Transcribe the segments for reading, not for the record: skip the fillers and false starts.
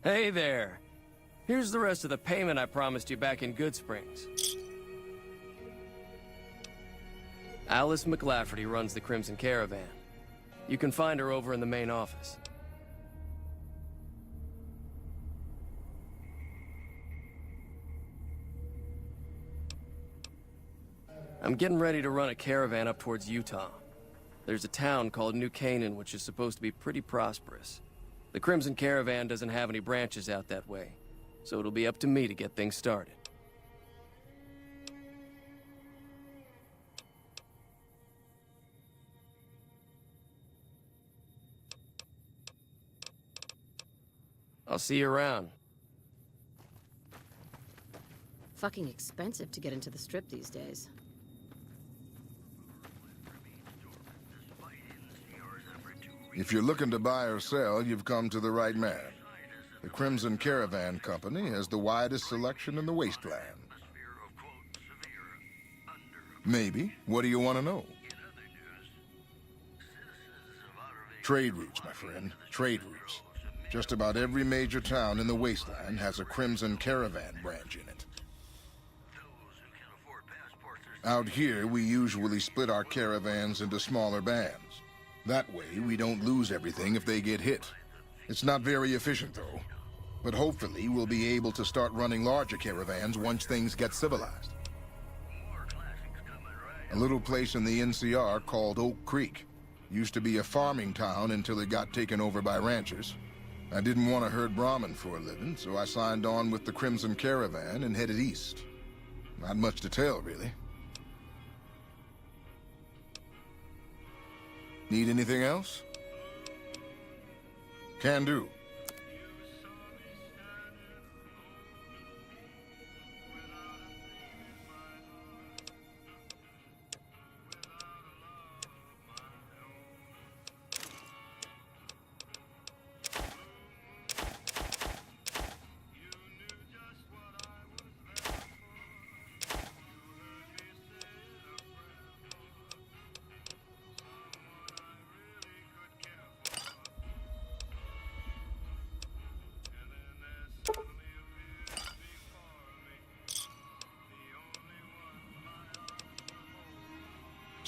Hey there. Here's the rest of the payment I promised you back in Good Springs. Alice McLafferty runs the Crimson Caravan. You can find her over in the main office. I'm getting ready to run a caravan up towards Utah. There's a town called New Canaan which is supposed to be pretty prosperous. The Crimson Caravan doesn't have any branches out that way, so it'll be up to me to get things started. I'll see you around. Fucking expensive to get into the Strip these days. If you're looking to buy or sell, you've come to the right man. The Crimson Caravan Company has the widest selection in the wasteland. Maybe. What do you want to know? Trade routes, my friend. Trade routes. Just about every major town in the wasteland has a Crimson Caravan branch in it. Out here, we usually split our caravans into smaller bands. That way, we don't lose everything if they get hit. It's not very efficient, though. But hopefully, we'll be able to start running larger caravans once things get civilized. A little place in the NCR called Oak Creek. Used to be a farming town until it got taken over by ranchers. I didn't want to herd Brahmin for a living, so I signed on with the Crimson Caravan and headed east. Not much to tell, really. Need anything else? Can do.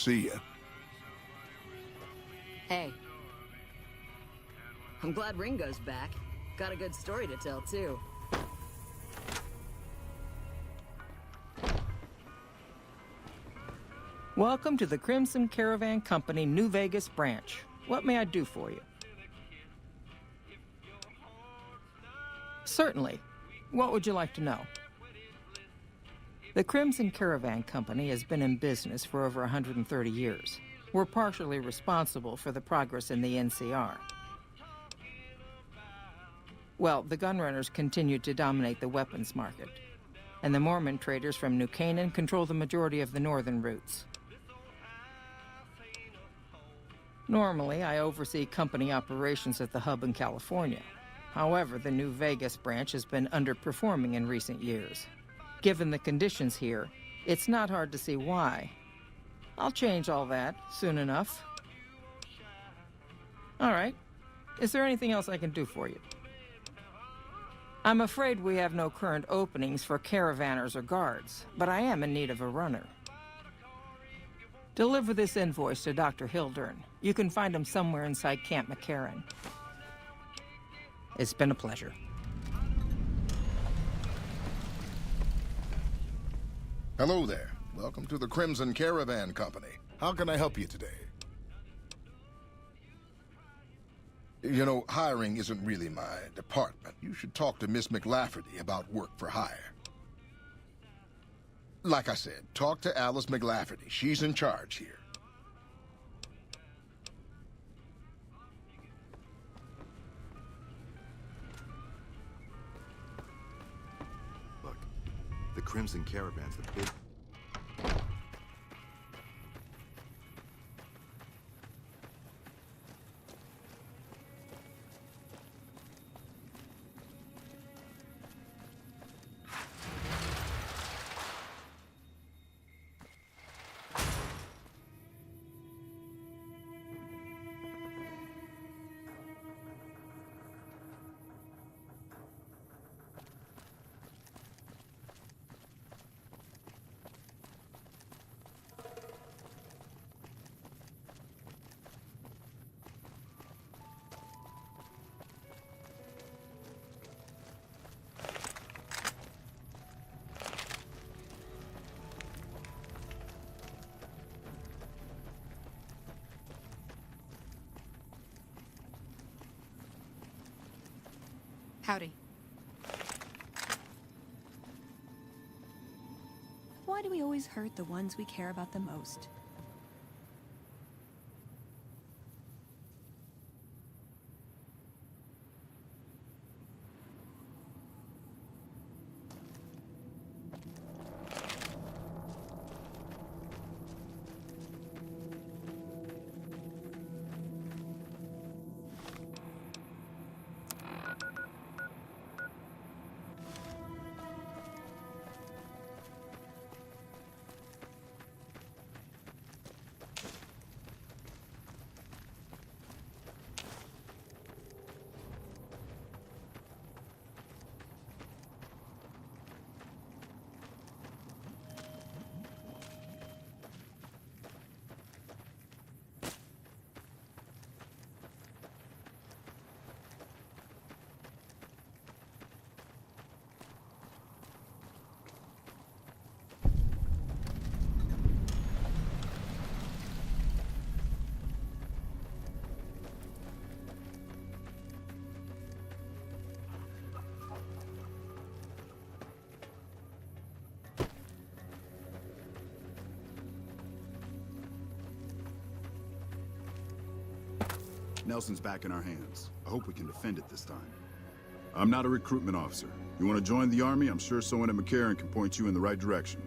See ya. Hey. I'm glad Ringo's back. Got a good story to tell, too. Welcome to the Crimson Caravan Company New Vegas branch. What may I do for you? Certainly. What would you like to know? The Crimson Caravan Company has been in business for over 130 years. We're partially responsible for the progress in the NCR. Well, the gunrunners continue to dominate the weapons market, and the Mormon traders from New Canaan control the majority of the northern routes. Normally, I oversee company operations at the hub in California. However, the New Vegas branch has been underperforming in recent years. Given the conditions here, it's not hard to see why. I'll change all that soon enough. All right. Is there anything else I can do for you? I'm afraid we have no current openings for caravanners or guards, but I am in need of a runner. Deliver this invoice to Dr. Hildern. You can find him somewhere inside Camp McCarran. It's been a pleasure. Hello there. Welcome to the Crimson Caravan Company. How can I help you today? You know, hiring isn't really my department. You should talk to Miss McLafferty about work for hire. Like I said, talk to Alice McLafferty. She's in charge here. Look, the Crimson Caravan's the big... Howdy. Why do we always hurt the ones we care about the most? Nelson's back in our hands. I hope we can defend it this time. I'm not a recruitment officer. You want to join the Army? I'm sure someone at McCarran can point you in the right direction.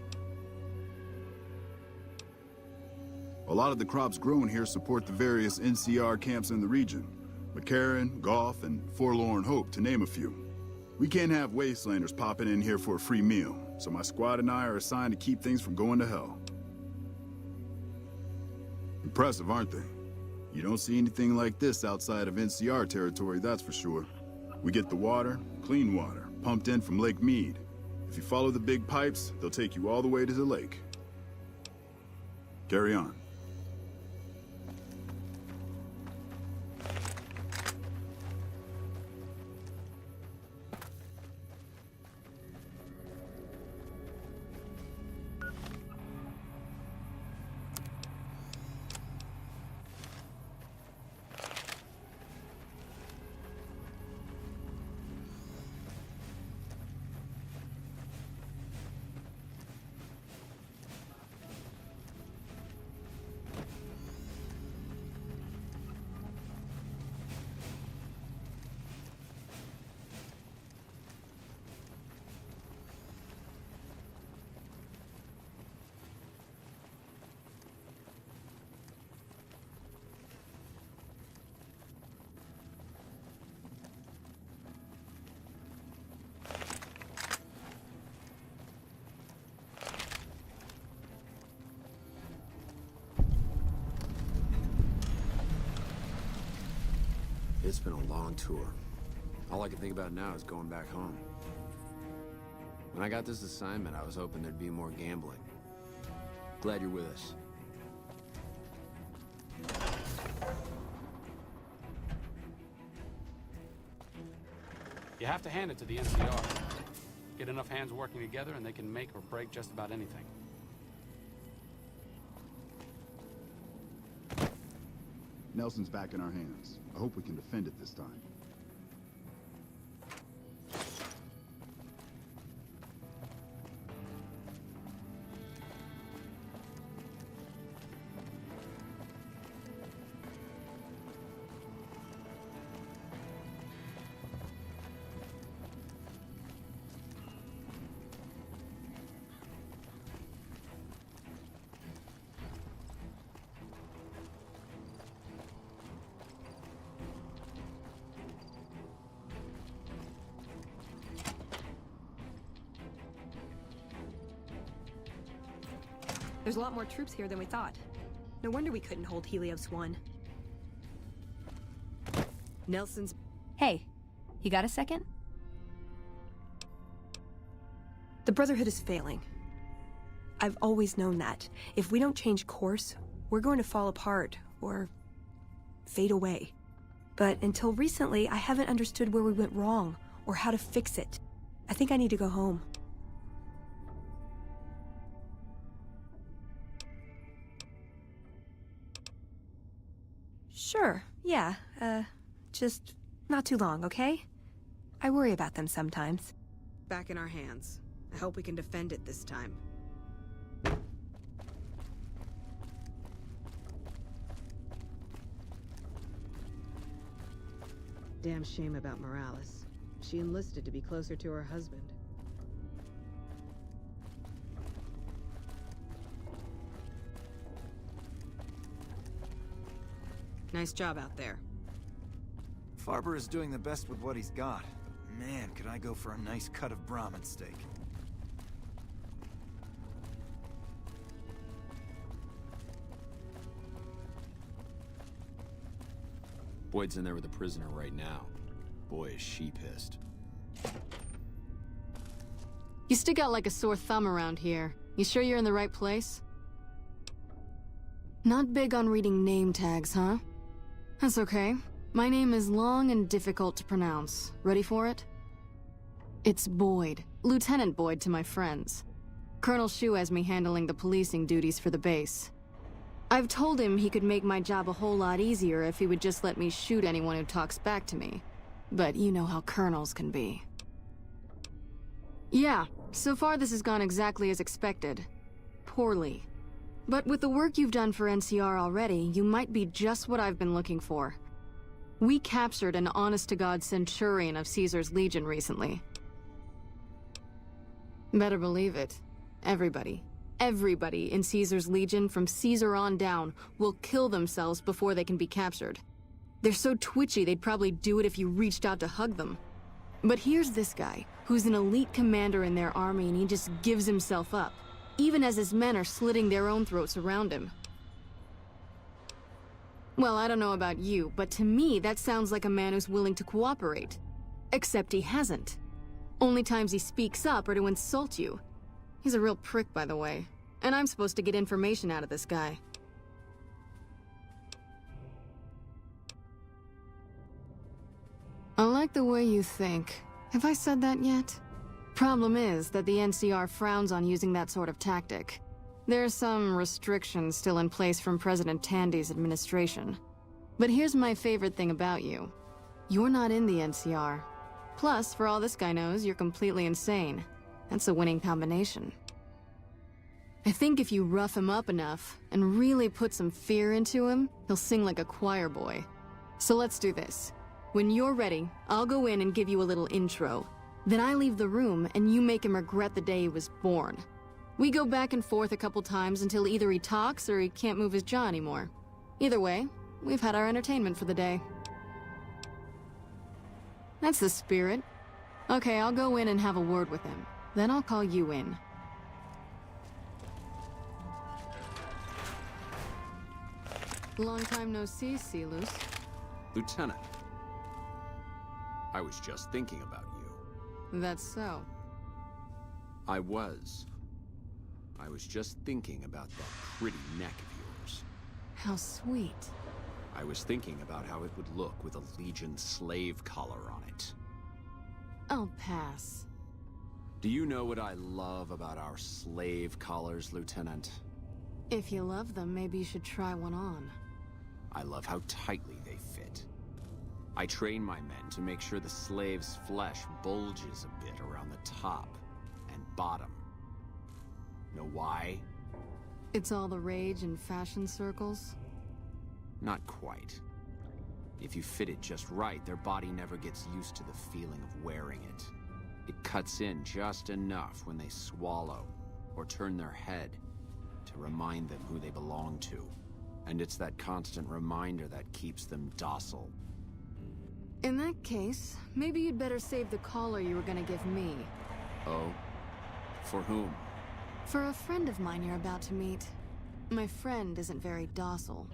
A lot of the crops grown here support the various NCR camps in the region. McCarran, Goff, and Forlorn Hope, to name a few. We can't have wastelanders popping in here for a free meal, so my squad and I are assigned to keep things from going to hell. Impressive, aren't they? You don't see anything like this outside of NCR territory, that's for sure. We get the water, clean water, pumped in from Lake Mead. If you follow the big pipes, they'll take you all the way to the lake. Carry on. It's been a long tour. All I can think about now is going back home. When I got this assignment, I was hoping there'd be more gambling. Glad you're with us. You have to hand it to the NCR. Get enough hands working together and they can make or break just about anything. Nelson's back in our hands. I hope we can defend it this time. There's a lot more troops here than we thought. No wonder we couldn't hold Helios 1. Nelson's... Hey, you got a second? The Brotherhood is failing. I've always known that. If we don't change course, we're going to fall apart, or fade away. But until recently, I haven't understood where we went wrong, or how to fix it. I think I need to go home. Sure, yeah, just not too long, okay? I worry about them sometimes. Back in our hands. I hope we can defend it this time. Damn shame about Morales. She enlisted to be closer to her husband. Nice job out there. Farber is doing the best with what he's got. But man, could I go for a nice cut of Brahmin steak. Boyd's in there with a prisoner right now. Boy, is she pissed. You stick out like a sore thumb around here. You sure you're in the right place? Not big on reading name tags, huh? That's okay. My name is long and difficult to pronounce. Ready for it? It's Boyd. Lieutenant Boyd to my friends. Colonel Shu has me handling the policing duties for the base. I've told him he could make my job a whole lot easier if he would just let me shoot anyone who talks back to me. But you know how colonels can be. Yeah, so far this has gone exactly as expected. Poorly. But with the work you've done for NCR already, you might be just what I've been looking for. We captured an honest-to-God centurion of Caesar's Legion recently. Better believe it. Everybody in Caesar's Legion from Caesar on down will kill themselves before they can be captured. They're so twitchy they'd probably do it if you reached out to hug them. But here's this guy, who's an elite commander in their army, and he just gives himself up, even as his men are slitting their own throats around him. Well, I don't know about you, but to me that sounds like a man who's willing to cooperate. Except he hasn't. Only times he speaks up are to insult you. He's a real prick, by the way. And I'm supposed to get information out of this guy. I like the way you think. Have I said that yet? Problem is that the NCR frowns on using that sort of tactic. There's some restrictions still in place from President Tandy's administration. But here's my favorite thing about you. You're not in the NCR. Plus, for all this guy knows, you're completely insane. That's a winning combination. I think if you rough him up enough, and really put some fear into him, he'll sing like a choir boy. So let's do this. When you're ready, I'll go in and give you a little intro. Then I leave the room, and you make him regret the day he was born. We go back and forth a couple times until either he talks or he can't move his jaw anymore. Either way, we've had our entertainment for the day. That's the spirit. Okay, I'll go in and have a word with him. Then I'll call you in. Long time no see, Silus. Lieutenant. I was just thinking about you. That's so. I was just thinking about that pretty neck of yours. How sweet. I was thinking about how it would look with a Legion slave collar on it. I'll pass. Do you know what I love about our slave collars, Lieutenant? If you love them, maybe you should try one on. I love how tightly they fit. I train my men to make sure the slave's flesh bulges a bit around the top and bottom. Know why? It's all the rage in fashion circles? Not quite. If you fit it just right, their body never gets used to the feeling of wearing it. It cuts in just enough when they swallow or turn their head to remind them who they belong to. And it's that constant reminder that keeps them docile. In that case, maybe you'd better save the collar you were gonna give me. Oh? For whom? For a friend of mine you're about to meet. My friend isn't very docile.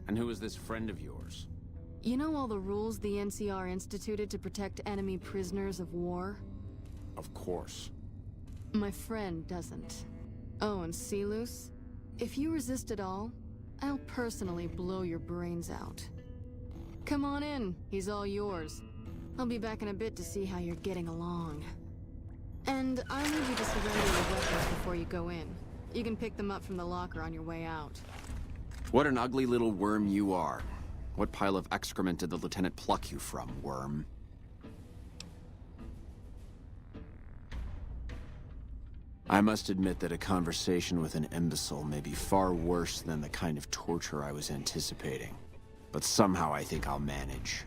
And who is this friend of yours? You know all the rules the NCR instituted to protect enemy prisoners of war? Of course. My friend doesn't. Oh, and Silus? If you resist at all, I'll personally blow your brains out. Come on in, he's all yours. I'll be back in a bit to see how you're getting along. And I'll need you to surrender your weapons before you go in. You can pick them up from the locker on your way out. What an ugly little worm you are. What pile of excrement did the lieutenant pluck you from, worm? I must admit that a conversation with an imbecile may be far worse than the kind of torture I was anticipating. But somehow I think I'll manage.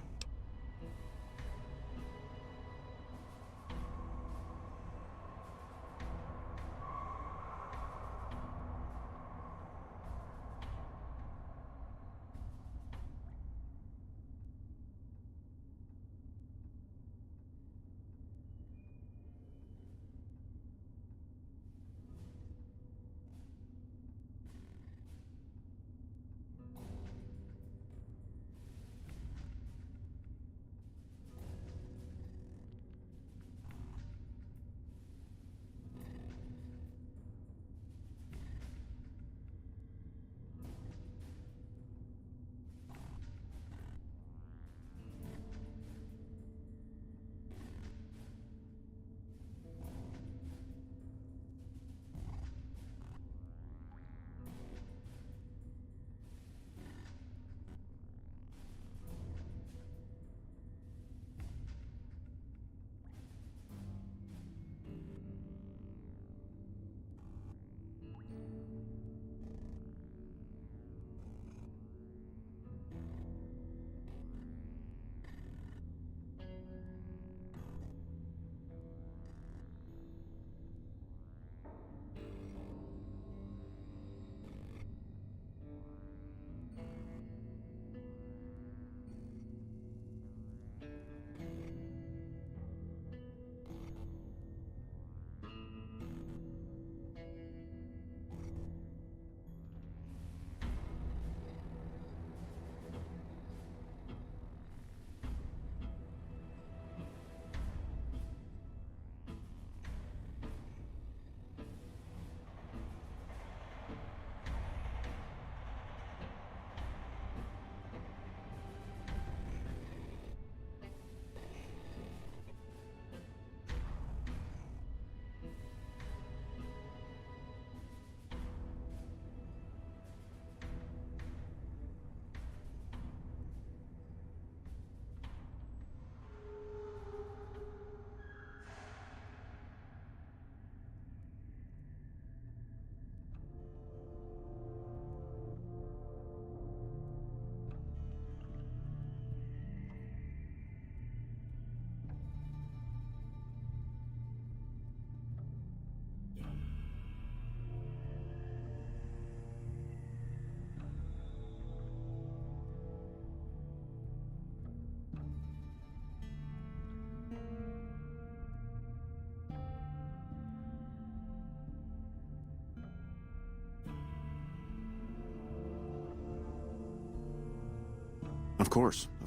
Of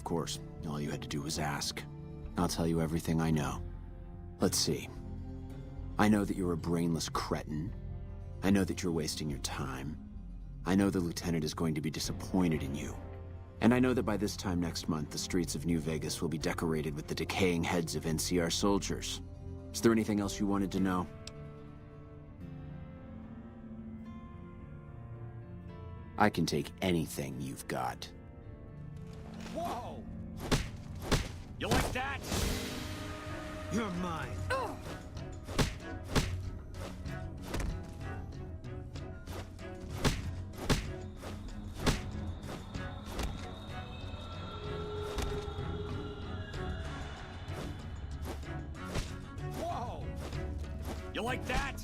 course. All you had to do was ask. I'll tell you everything I know. Let's see. I know that you're a brainless cretin. I know that you're wasting your time. I know the Lieutenant is going to be disappointed in you. And I know that by this time next month, the streets of New Vegas will be decorated with the decaying heads of NCR soldiers. Is there anything else you wanted to know? I can take anything you've got. Whoa! You like that? You're mine. Whoa! You like that?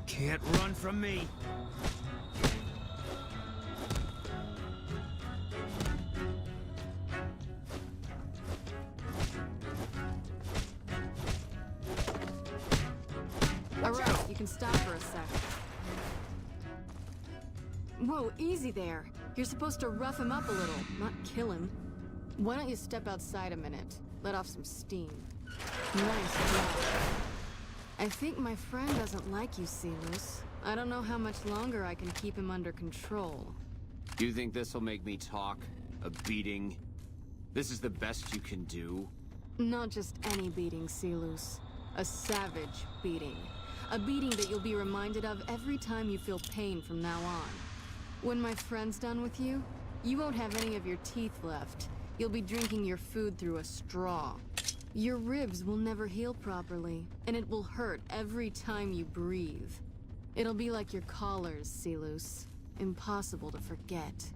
Can't run from me. Alright, you can stop for a sec. Whoa, easy there. You're supposed to rough him up a little, not kill him. Why don't you step outside a minute? Let off some steam. Nice job. I think my friend doesn't like you, Celus. I don't know how much longer I can keep him under control. Do you think this'll make me talk? A beating? This is the best you can do? Not just any beating, Celus. A savage beating. A beating that you'll be reminded of every time you feel pain from now on. When my friend's done with you, you won't have any of your teeth left. You'll be drinking your food through a straw. Your ribs will never heal properly, and it will hurt every time you breathe. It'll be like your collars, Silus. Impossible to forget.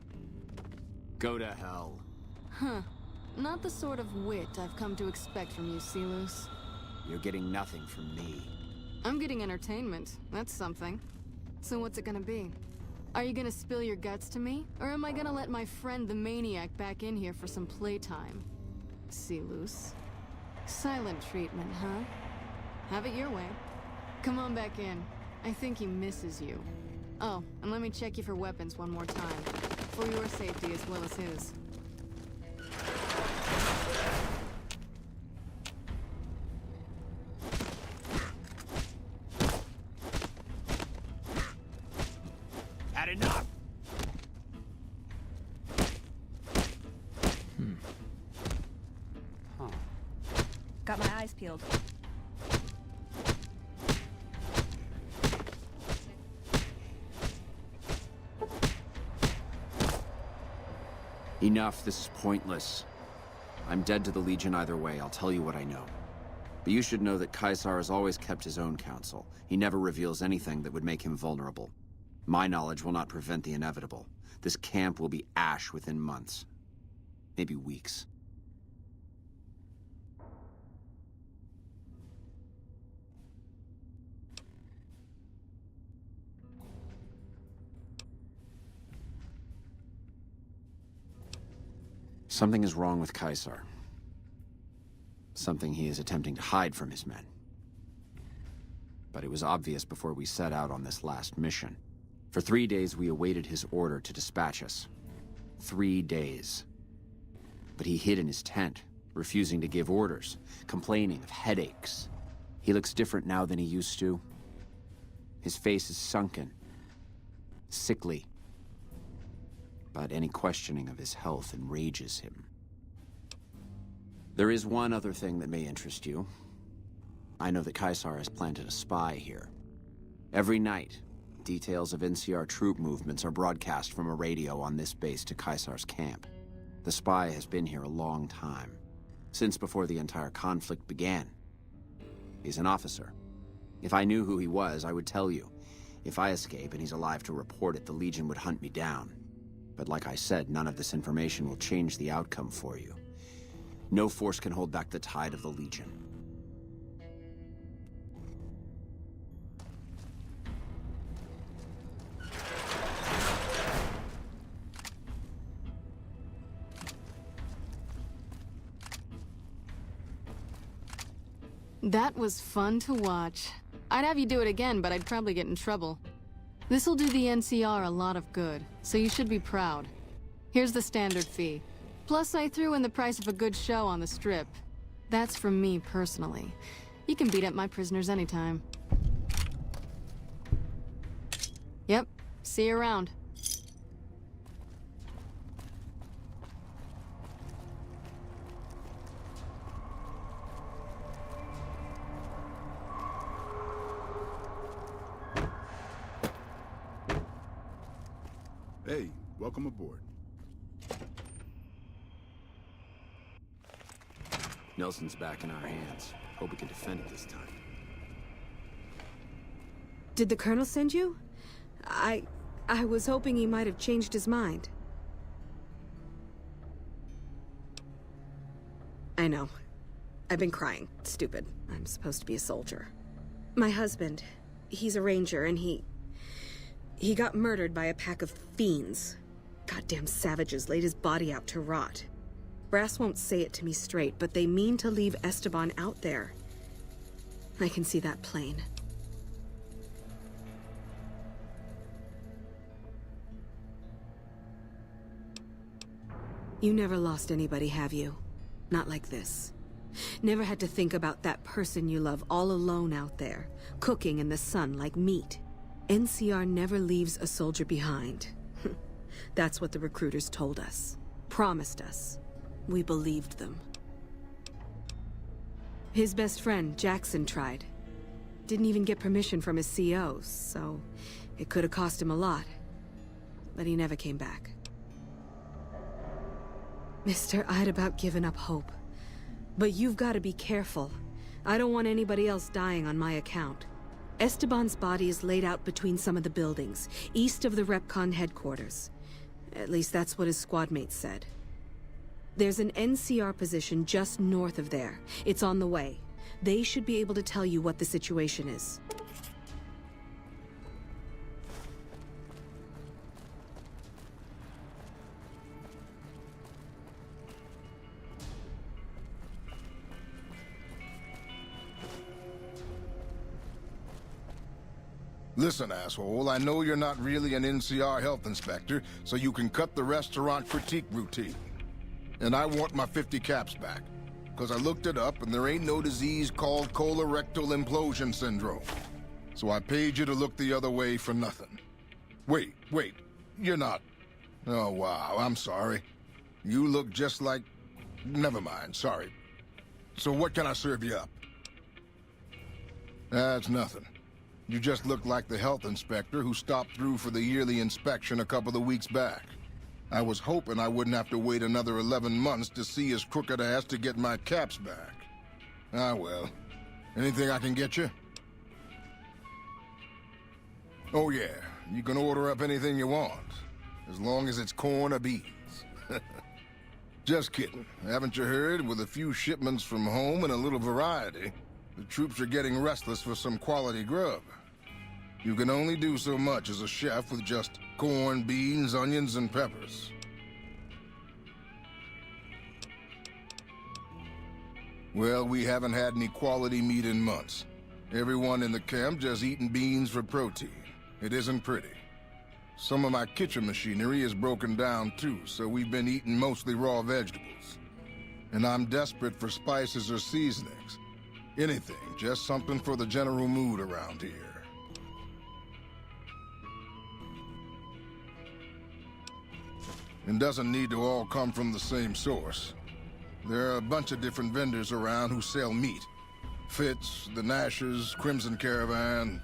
Go to hell. Huh. Not the sort of wit I've come to expect from you, Silus. You're getting nothing from me. I'm getting entertainment. That's something. So what's it gonna be? Are you gonna spill your guts to me? Or am I gonna let my friend the Maniac back in here for some playtime? Silus. Silent treatment, huh? Have it your way. Come on back in. I think he misses you. Oh, and let me check you for weapons one more time. For your safety as well as his. Had enough! Huh. Got my eyes peeled. Enough, this is pointless. I'm dead to the Legion either way, I'll tell you what I know. But you should know that Caesar has always kept his own counsel. He never reveals anything that would make him vulnerable. My knowledge will not prevent the inevitable. This camp will be ash within months. Maybe weeks. Something is wrong with Caesar. Something he is attempting to hide from his men. But it was obvious before we set out on this last mission. For 3 days we awaited his order to dispatch us. 3 days. But he hid in his tent, refusing to give orders, complaining of headaches. He looks different now than he used to. His face is sunken, sickly. But any questioning of his health enrages him. There is one other thing that may interest you. I know that Caesar has planted a spy here. Every night, details of NCR troop movements are broadcast from a radio on this base to Caesar's camp. The spy has been here a long time, since before the entire conflict began. He's an officer. If I knew who he was, I would tell you. If I escape and he's alive to report it, the Legion would hunt me down. But like I said, none of this information will change the outcome for you. No force can hold back the tide of the Legion. That was fun to watch. I'd have you do it again, but I'd probably get in trouble. This'll do the NCR a lot of good, so you should be proud. Here's the standard fee. Plus, I threw in the price of a good show on the Strip. That's from me personally. You can beat up my prisoners anytime. Yep, see you around. Hey, welcome aboard. Nelson's back in our hands. Hope we can defend it this time. Did the Colonel send you? I was hoping he might have changed his mind. I know. I've been crying. Stupid. I'm supposed to be a soldier. My husband, he's a ranger, and he got murdered by a pack of fiends. Goddamn savages laid his body out to rot. Brass won't say it to me straight, but they mean to leave Esteban out there. I can see that plain. You never lost anybody, have you? Not like this. Never had to think about that person you love all alone out there, cooking in the sun like meat. NCR never leaves a soldier behind. That's what the recruiters told us. Promised us. We believed them. His best friend, Jackson, tried. Didn't even get permission from his CO, so it could have cost him a lot. But he never came back. Mister, I'd about given up hope. But you've got to be careful. I don't want anybody else dying on my account. Esteban's body is laid out between some of the buildings, east of the Repcon headquarters. At least that's what his squad mates said. There's an NCR position just north of there. It's on the way. They should be able to tell you what the situation is. Listen, asshole, I know you're not really an NCR health inspector, so you can cut the restaurant critique routine. And I want my 50 caps back. Because I looked it up, and there ain't no disease called colorectal implosion syndrome. So I paid you to look the other way for nothing. Wait, you're not... Oh, wow, I'm sorry. You look just like... Never mind, sorry. So what can I serve you up? That's nothing. You just look like the health inspector who stopped through for the yearly inspection a couple of weeks back. I was hoping I wouldn't have to wait another 11 months to see his crooked ass to get my caps back. Ah, well. Anything I can get you? Oh, yeah. You can order up anything you want. As long as it's corn or beans. Just kidding. Haven't you heard? With a few shipments from home and a little variety, the troops are getting restless for some quality grub. You can only do so much as a chef with just corn, beans, onions, and peppers. Well, we haven't had any quality meat in months. Everyone in the camp just eating beans for protein. It isn't pretty. Some of my kitchen machinery is broken down too, so we've been eating mostly raw vegetables. And I'm desperate for spices or seasonings. Anything, just something for the general mood around here. It doesn't need to all come from the same source. There are a bunch of different vendors around who sell meat. Fitz, the Nashes, Crimson Caravan.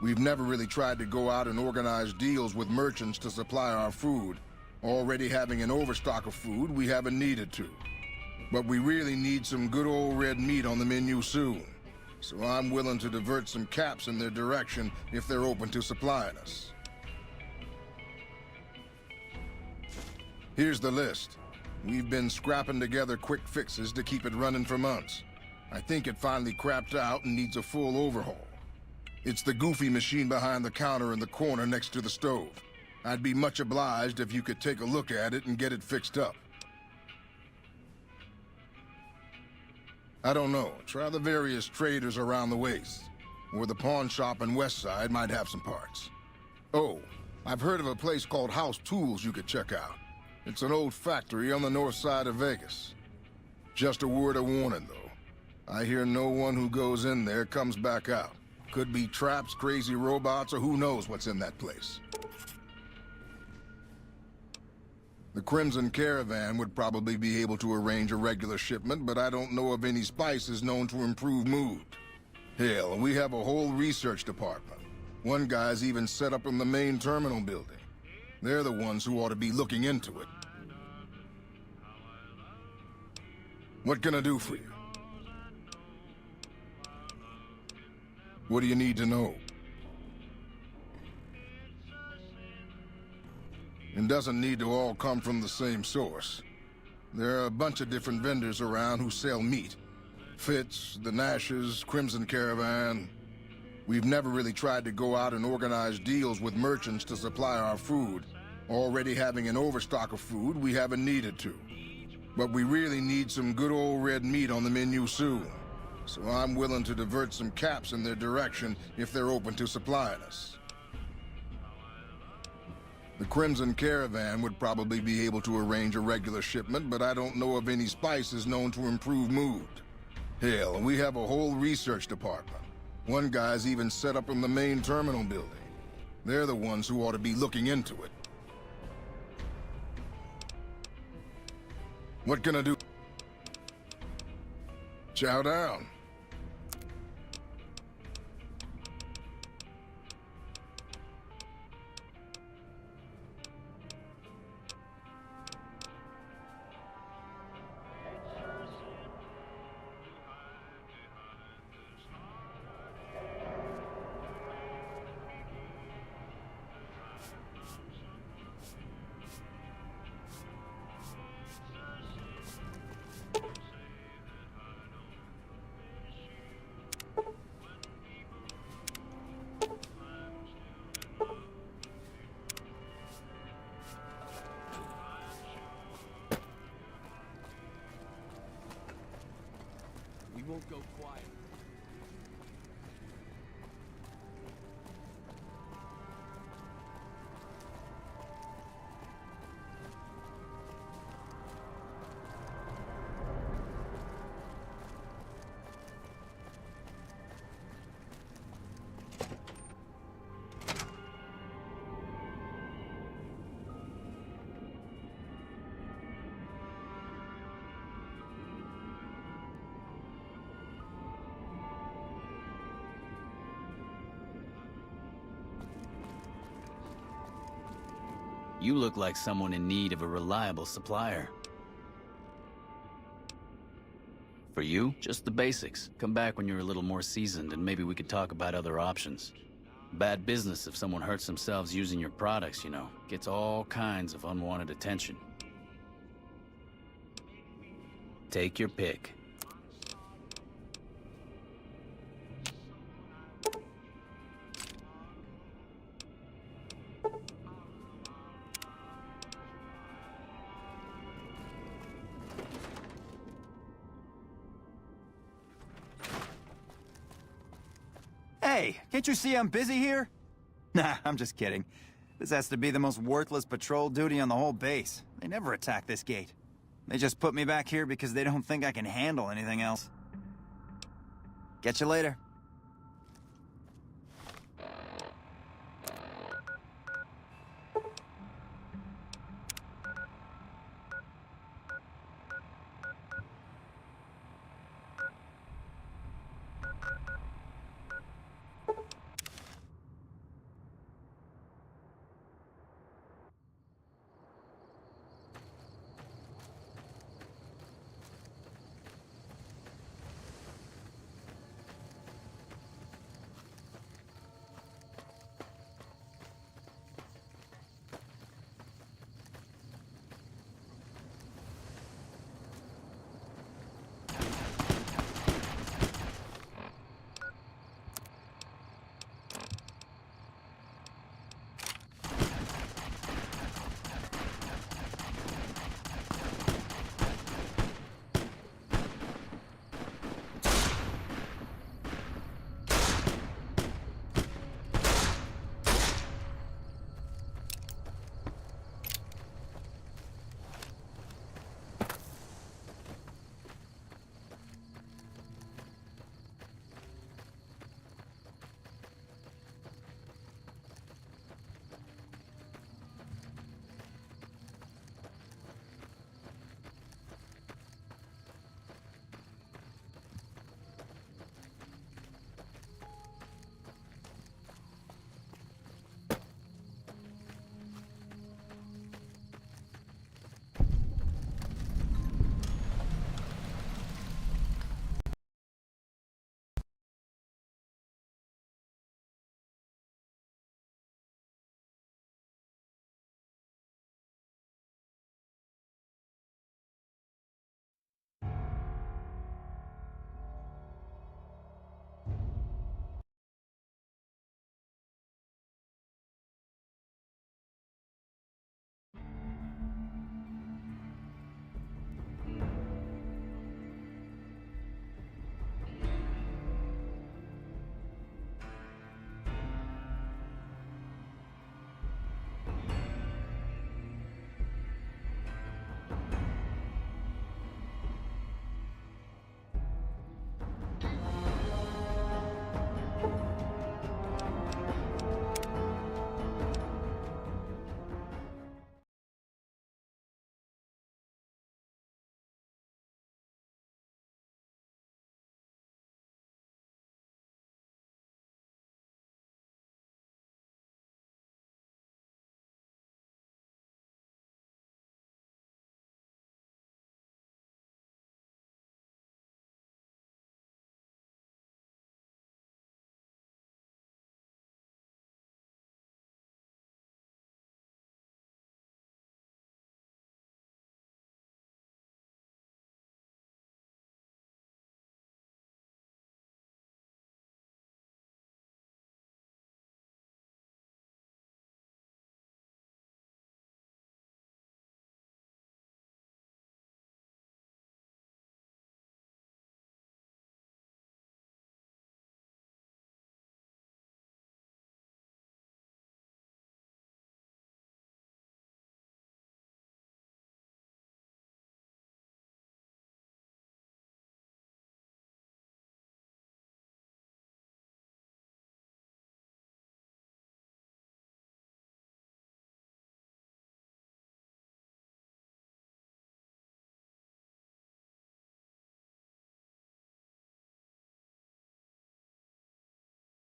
We've never really tried to go out and organize deals with merchants to supply our food. Already having an overstock of food, we haven't needed to. But we really need some good old red meat on the menu soon. So I'm willing to divert some caps in their direction if they're open to supplying us. Here's the list. We've been scrapping together quick fixes to keep it running for months. I think it finally crapped out and needs a full overhaul. It's the goofy machine behind the counter in the corner next to the stove. I'd be much obliged if you could take a look at it and get it fixed up. I don't know. Try the various traders around the waste. Or the pawn shop in Westside might have some parts. Oh, I've heard of a place called House Tools you could check out. It's an old factory on the north side of Vegas. Just a word of warning, though. I hear no one who goes in there comes back out. Could be traps, crazy robots, or who knows what's in that place. The Crimson Caravan would probably be able to arrange a regular shipment, but I don't know of any spices known to improve mood. Hell, we have a whole research department. One guy's even set up in the main terminal building. They're the ones who ought to be looking into it. What can I do for you? What do you need to know? It doesn't need to all come from the same source. There are a bunch of different vendors around who sell meat. Fitz, the Nashes, Crimson Caravan. We've never really tried to go out and organize deals with merchants to supply our food. Already having an overstock of food, we haven't needed to. But we really need some good old red meat on the menu soon. So I'm willing to divert some caps in their direction if they're open to supplying us. The Crimson Caravan would probably be able to arrange a regular shipment, but I don't know of any spices known to improve mood. Hell, we have a whole research department. One guy's even set up in the main terminal building. They're the ones who ought to be looking into it. What can I do? Chow down. go quiet. You look like someone in need of a reliable supplier. For you, just the basics. Come back when you're a little more seasoned and maybe we could talk about other options. Bad business if someone hurts themselves using your products, you know. Gets all kinds of unwanted attention. Take your pick. Hey, can't you see I'm busy here? Nah, I'm just kidding. This has to be the most worthless patrol duty on the whole base. They never attack this gate. They just put me back here because they don't think I can handle anything else. Catch you later.